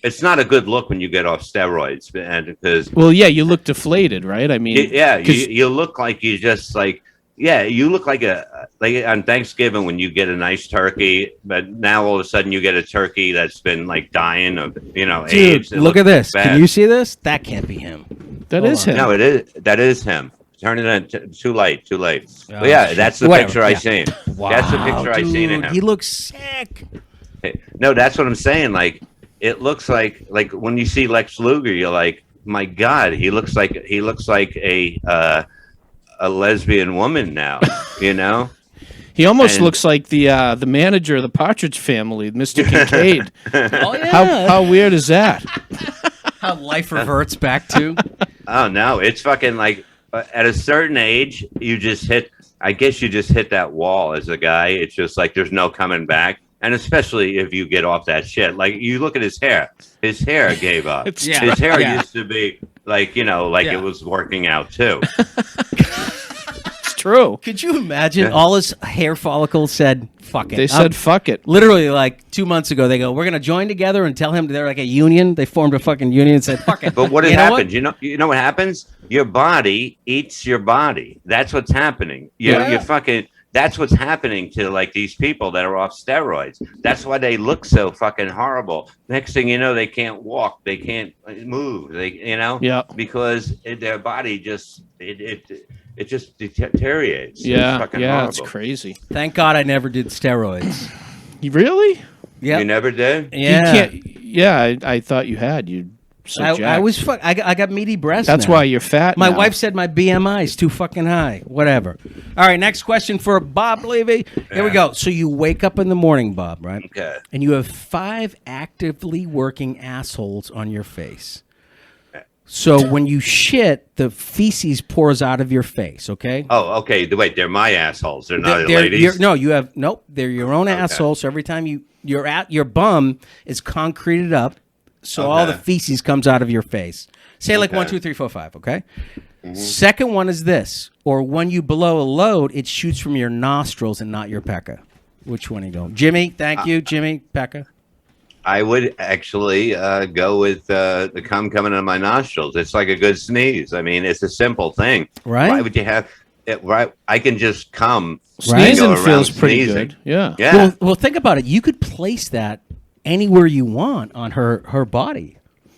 a good look when you get off steroids, and because you look deflated, right? I mean, you look like you just like. Yeah, you look like on Thanksgiving when you get a nice turkey, but now all of a sudden you get a turkey that's been like dying of AIDS. Dude, look at this. Bad. Can you see this? That can't be him. That is him. No, it is. That is him. Turn it on. Too late. But yeah, that's the picture I seen. Wow, that's the picture I seen of him. He looks sick. No, that's what I'm saying. Like it looks like when you see Lex Luger, you're like, my God, he looks like a lesbian woman now, He almost looks like the manager of the Partridge Family, Mr. Kincaid. Oh yeah. How weird is that? How life reverts back to. Oh no, it's fucking like at a certain age, you just hit that wall as a guy. It's just like there's no coming back. And especially if you get off that shit, like you look at his hair gave up. His hair used to be like, it was working out too. true. Could you imagine all his hair follicles said, fuck it. They said, fuck it. Literally, like 2 months ago, they go, we're going to join together and tell him they're like a union. They formed a fucking union and said, fuck it. But what You know what? happens? You know what happens? Your body eats your body. That's what's happening. You're fucking. That's what's happening to like these people that are off steroids. That's why they look so fucking horrible. Next thing you know, they can't walk, they can't move. Because their body just it just deteriorates. Yeah, it's crazy. Thank God I never did steroids. You really? Yeah, you never did. Yeah, I thought you had. I was I got meaty breasts. That's why you're fat. My now. wife said my BMI is too fucking high. Whatever. All right, next question for Bob Levy. Here we go. So you wake up in the morning, Bob, right? Okay. And you have 5 actively working assholes on your face. So when you shit, the feces pours out of your face. Okay. Oh, okay. Wait, they're my assholes. They're not ladies. They're your own assholes. So every time your bum is concreted up. So all the feces comes out of your face. Say like 1, 2, 3, 4, 5, okay? Mm-hmm. Second one is this. Or when you blow a load, it shoots from your nostrils and not your pecker. Which one are you going? Jimmy, thank you. Jimmy, pecker. I would actually go with the cum coming out of my nostrils. It's like a good sneeze. I mean, it's a simple thing. Right. Why would you have it? Right. I can just come. Sneezing feels pretty good. Yeah. Yeah. Well, think about it. You could place that anywhere you want on her body,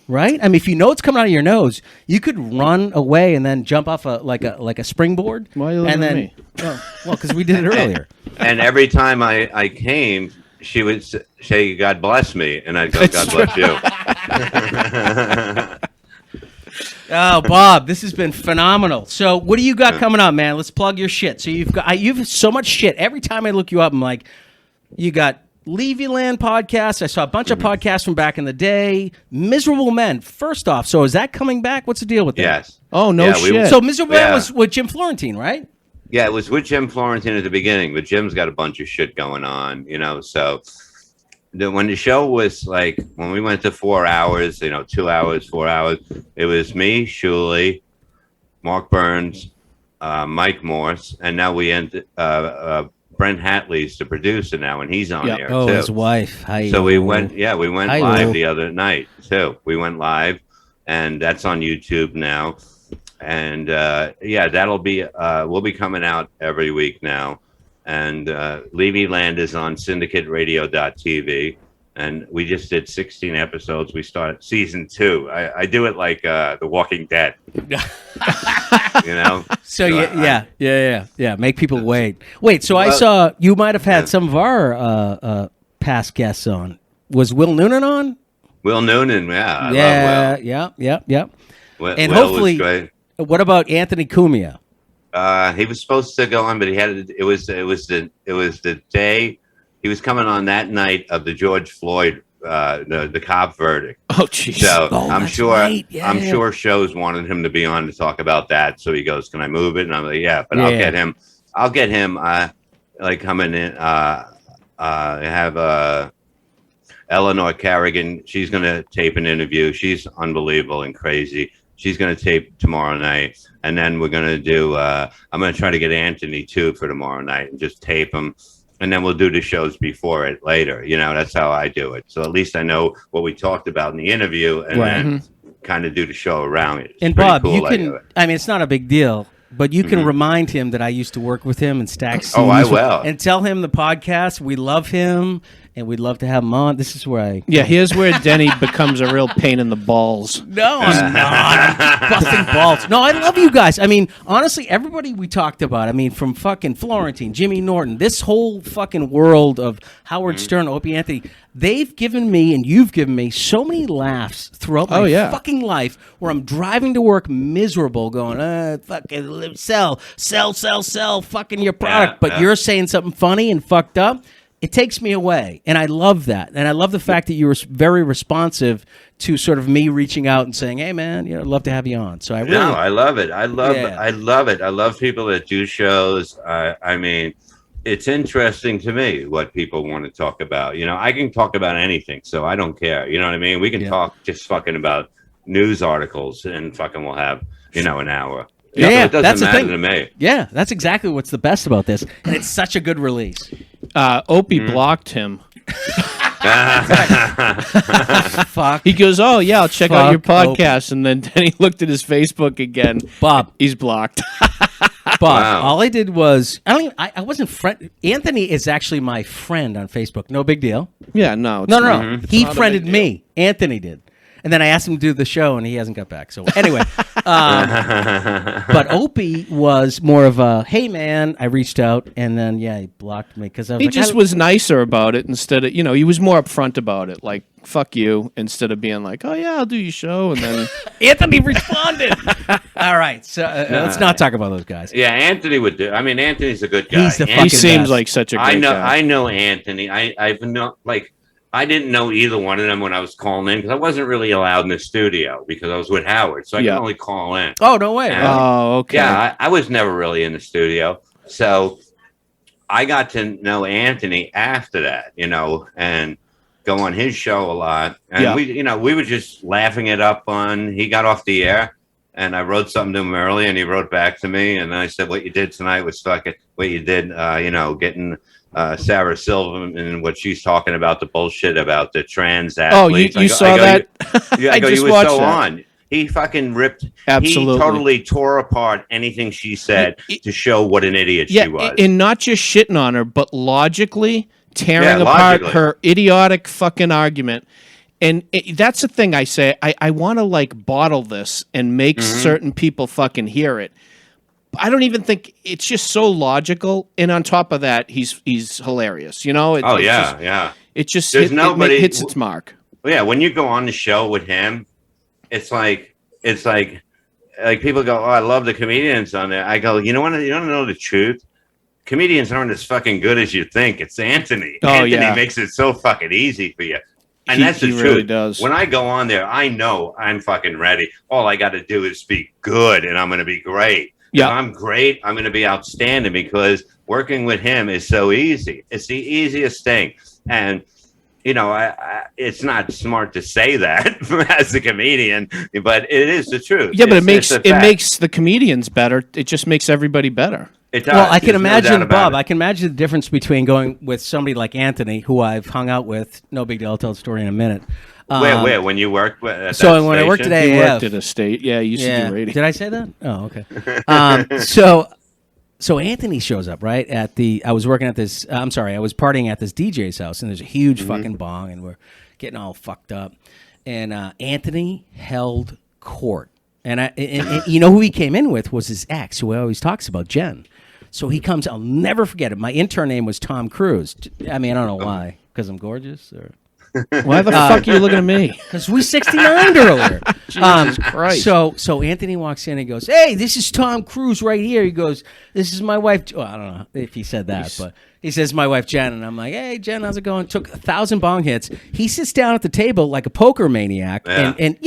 right? I mean, if you know it's coming out of your nose, you could run away and then jump off like a springboard. Why are you looking at me? Well, because we did it earlier. And every time I came, she would say, "God bless me," and I'd go, "God bless you." Oh, Bob, this has been phenomenal. So, what do you got coming up, man? Let's plug your shit. So you've so much shit. Every time I look you up, I'm like, you got Levy Land podcast. I saw a bunch of podcasts from back in the day. Miserable Men. First off, so is that coming back? What's the deal with that? Yes. Oh, no shit. So Miserable Men was with Jim Florentine, right? Yeah, it was with Jim Florentine at the beginning, but Jim's got a bunch of shit going on, so when the show was like, when we went to 4 hours, 2 hours, 4 hours, it was me, Shuley, Mark Burns, Mike Morse, and now we end Brent Hatley's the producer now, and he's on there too. His wife. We went live the other night too. We went live, and that's on YouTube now. And that'll be we'll be coming out every week now. And Levy Land is on syndicateradio.tv. And we just did 16 episodes. We started season 2. I do it like The Walking Dead. So yeah. Make people wait. So I saw you might have had some of our past guests on. Was Will Noonan on? Will Noonan, I love Will. Yeah. And Will hopefully, was great. What about Anthony Cumia? He was supposed to go on, but it was the day. He was coming on that night of the George Floyd, the cop verdict. Oh, jeez. So I'm sure, right. sure shows wanted him to be on to talk about that. So he goes, "Can I move it?" And I'm like, "Yeah," but I'll get him. I'll get him. Like coming in. I have Eleanor Carrigan. She's going to tape an interview. She's unbelievable and crazy. She's going to tape tomorrow night, and then we're going to do. I'm going to try to get Anthony too for tomorrow night and just tape him. And then we'll do the shows before it later. That's how I do it. So at least I know what we talked about in the interview, and then kind of do the show around it. And Bob, you can. I mean, it's not a big deal, but you can remind him that I used to work with him and stack CDs. Oh, I will. And tell him the podcast. We love him, and we'd love to have him on. This is where I. Yeah, here's where Denny becomes a real pain in the balls. No, I'm not. I'm busting balls. No, I love you guys. I mean, honestly, everybody we talked about, I mean, from fucking Florentine, Jimmy Norton, this whole fucking world of Howard Stern, Opie Anthony, they've given me and you've given me so many laughs throughout my fucking life where I'm driving to work miserable going, fucking sell, fucking your product. But you're saying something funny and fucked up. It takes me away, and I love that. And I love the fact that you were very responsive to sort of me reaching out and saying, "Hey, man, I'd love to have you on." So I really, I love it. I love it. I love people that do shows. I mean, it's interesting to me what people want to talk about. I can talk about anything, so I don't care. You know what I mean? We can talk just fucking about news articles, and fucking we'll have an hour. Yeah, So it doesn't that's the matter thing. to me. Yeah, that's exactly what's the best about this, and it's such a good release. Opie blocked him. Fuck. He goes, "Oh yeah, I'll check out your Fuck podcast," and then he looked at his Facebook again. Bob. He's blocked. Bob, Wow. all I did was I wasn't friend. Anthony is actually my friend on Facebook. No big deal. Yeah, no, it's No. not. He not a friended big me. Anthony did. And then I asked him to do the show, and he hasn't got back. So anyway, but Opie was more of a, hey, man, I reached out, and then, he blocked me. Because He just was nicer about it instead of, he was more upfront about it. Like, fuck you, instead of being like, oh, yeah, I'll do your show. And then Anthony responded. All right, so let's not talk about those guys. Yeah, Anthony would do. I mean, Anthony's a good guy. He's the he fucking seems best. like such a great guy. I know Anthony. I've known, I didn't know either one of them when I was calling in because I wasn't really allowed in the studio because I was with Howard, so I could only call in. Oh, no way. And- Oh, okay. Yeah, I was never really in the studio, so I got to know Anthony after that, and go on his show a lot. And we were just laughing it up on. He got off the air, and I wrote something to him early, and he wrote back to me, and I said, "What you did tonight was fucking what you did. Getting." Sarah Silverman and what she's talking about, the bullshit about the trans athletes. Oh, you saw that? I just you were watched so that. on. He fucking ripped. Absolutely. He totally tore apart anything she said to show what an idiot she was. And not just shitting on her, but logically tearing apart logically. her idiotic fucking argument. And that's the thing I say. I want to bottle this and make certain people fucking hear it. I don't even think it's just so logical. And on top of that, he's hilarious. It just hits its mark. Yeah, when you go on the show with him, it's like people go, "Oh, I love the comedians on there." I go, you don't want to know the truth? Comedians aren't as fucking good as you think. It's Anthony. Oh, Anthony yeah. makes it so fucking easy for you. And He that's the truth. really does. When I go on there, I know I'm fucking ready. All I got to do is be good, and I'm going to be great. Yeah. If I'm great, I'm going to be outstanding because working with him is so easy. It's the easiest thing. And, it's not smart to say that as a comedian, but it is the truth. Yeah, but it It's a fact. makes the comedians better. It just makes everybody better. It does. Well, I can There's no imagine, doubt about Bob, it. I can imagine the difference between going with somebody like Anthony, who I've hung out with. No big deal. I'll tell the story in a minute. Where? When you worked with at So that when I worked station? today, He worked at a state. Yeah, he used to Yeah. do radio. Did I say that? Oh, okay. So Anthony shows up, right? I was working at this, I was partying at this DJ's house, and there's a huge fucking bong, and we're getting all fucked up. And Anthony held court. And you know who he came in with was his ex, who always talks about, Jen. So he comes, I'll never forget it. My intern name was Tom Cruise. I mean, I don't know why. Because I'm gorgeous? Or... Why the fuck are you looking at me? Because we 69'd earlier. Jesus Christ. So Anthony walks in and goes, "Hey, this is Tom Cruise right here." He goes, "This is my wife." Well, I don't know if he said that, but he says, "My wife Jen," and I'm like, "Hey, Jen, how's it going?" Took 1,000 bong hits. He sits down at the table like a poker maniac, and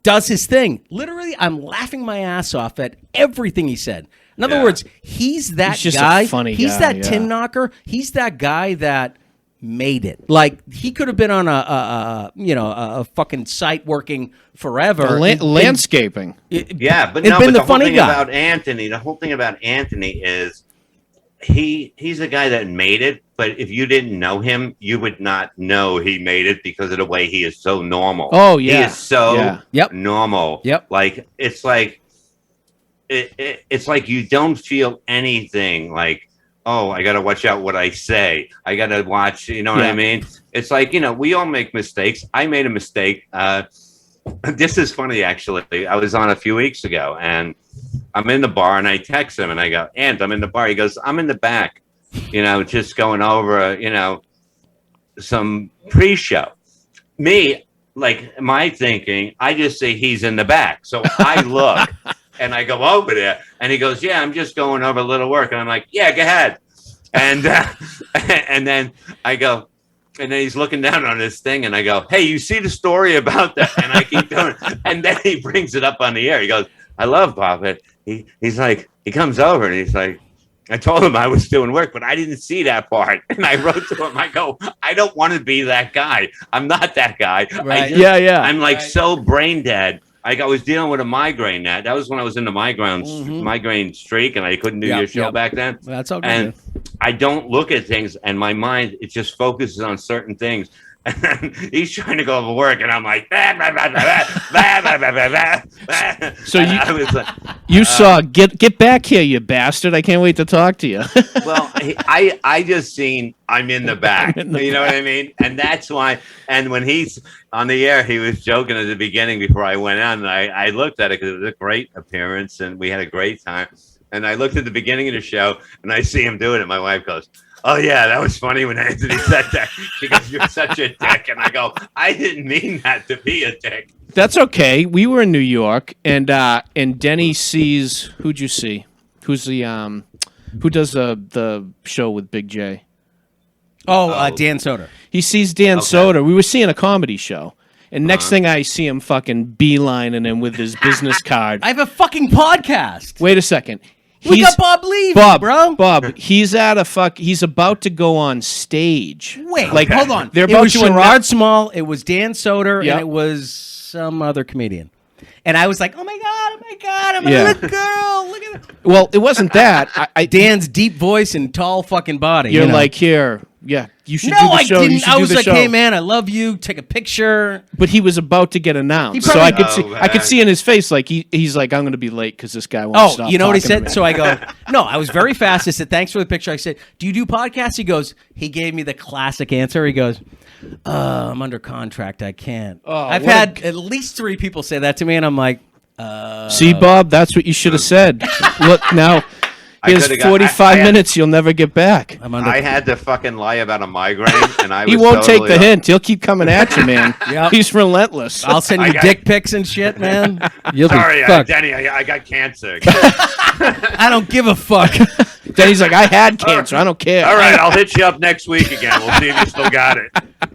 does his thing. Literally, I'm laughing my ass off at everything he said. In other words, he's that He's just guy. a funny He's guy, that tin knocker. He's that guy that made it. Like he could have been on a fucking site working forever. Landscaping. Yeah, but It's no, been but the funny whole thing guy. about Anthony, the whole thing about Anthony is he's a guy that made it, but if you didn't know him, you would not know he made it because of the way he is so normal. Oh, yeah. He is so Yep. normal. Yep. Like it's like you don't feel anything like, oh, I got to watch out what I say. I got to watch, you know what I mean? It's like, we all make mistakes. I made a mistake. This is funny, actually. I was on a few weeks ago, and I'm in the bar, and I text him, and I go, Ant, I'm in the bar. He goes, I'm in the back, just going over, some pre-show. Me, like, my thinking, I just say he's in the back. So I look. And I go over there, and he goes, "Yeah, I'm just going over a little work." And I'm like, "Yeah, go ahead." And and then I go, and then he's looking down on this thing, and I go, "Hey, you see the story about that?" And I keep doing it, and then he brings it up on the air. He goes, "I love Bob." He's like, he comes over, and he's like, I told him I was doing work, but I didn't see that part. And I wrote to him, I go, I don't want to be that guy. I'm not that guy. Right. Yeah. I'm like so brain dead. I was dealing with a migraine. That was when I was in the migraine streak, and I couldn't do your show back then. That's all good. And I don't look at things, and my mind, it just focuses on certain things. And he's trying to go to work, and I'm like, bah, bah, bah, bah, bah, bah, bah, bah, bah. So I was like, you saw get back here, you bastard! I can't wait to talk to you. well, I just seen I'm in the back. You know what I mean? And that's why. And when he's on the air, he was joking at the beginning before I went on. And I looked at it because it was a great appearance, and we had a great time. And I looked at the beginning of the show, and I see him doing it. My wife goes, "Oh yeah, that was funny when Anthony said that." She goes, "You're such a dick," and I go, "I didn't mean that to be a dick." That's okay. We were in New York, and Denny sees. Who'd you see? Who's the who does the show with Big J? Dan Soder. He sees Dan Soder. We were seeing a comedy show. And next thing I see him fucking beelining him with his business card. I have a fucking podcast. Wait a second. We got Bob Levy, bro. Bob, he's he's about to go on stage. Wait, hold on. They're it about was to Gerard Small, it was Dan Soder, Yep. and it was some other comedian. And I was like, oh my God, I'm a little girl. Look at it. Well, it wasn't that. Dan's deep voice and tall fucking body. You're you know? like, here, yeah, you should No, do the I show. You didn't. should I do was the like, show. hey man, I love you. Take a picture. But he was about to get announced, so probably- I could see in his face like he's like, I'm going to be late because this guy won't stop. You know what he talking to said? me. So I go, no, I was very fast. I said, thanks for the picture. I said, do you do podcasts? He goes, he gave me the classic answer. He goes, I'm under contract. I can't. I've had at least 3 people say that to me, and I'm like, see, Bob, that's what you should have said. Look, now here's 45 minutes you'll never get back. I had to fucking lie about a migraine, and I was He won't take totally the hint. He'll keep coming at you, man. Yep. He's relentless. I'll send you dick pics and shit, man. You'll Sorry, be fucked. Denny, I got cancer. I don't give a fuck. Then he's like, I had cancer. I don't care. All right, I'll hit you up next week again. We'll see if you still got it.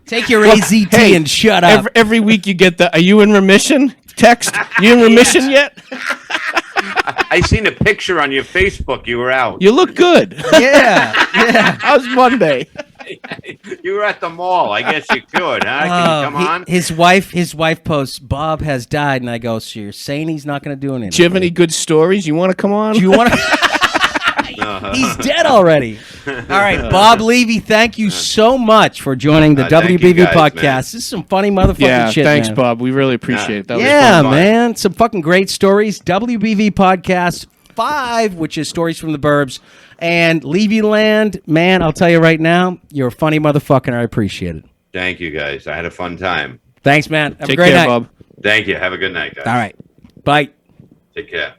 Take your AZT hey, and shut up. Every week you get the, are you in remission? Text. You in remission yet? I seen a picture on your Facebook. You were out. You look good. Yeah. How's Monday? You were at the mall. I guess you could, huh? Can you come on? His wife posts, Bob has died, and I go, so you're saying he's not going to do anything? Do you have any good stories? You want to come on? Do you want to? He's dead already. All right, Bob Levy, thank you so much for joining the thank you WBV guys, podcast. man. This is some funny motherfucking Yeah, shit, thanks, man. Bob. We really appreciate it. That was Yeah, fun. man. Some fucking great stories. WBV Podcast 5, which is Stories from the Burbs. And Levy Land, man, I'll tell you right now, you're a funny motherfucker, and I appreciate it. Thank you, guys. I had a fun time. Thanks, man. Have Take a great care, night. Bob. Thank you. Have a good night, guys. All right. Bye. Take care.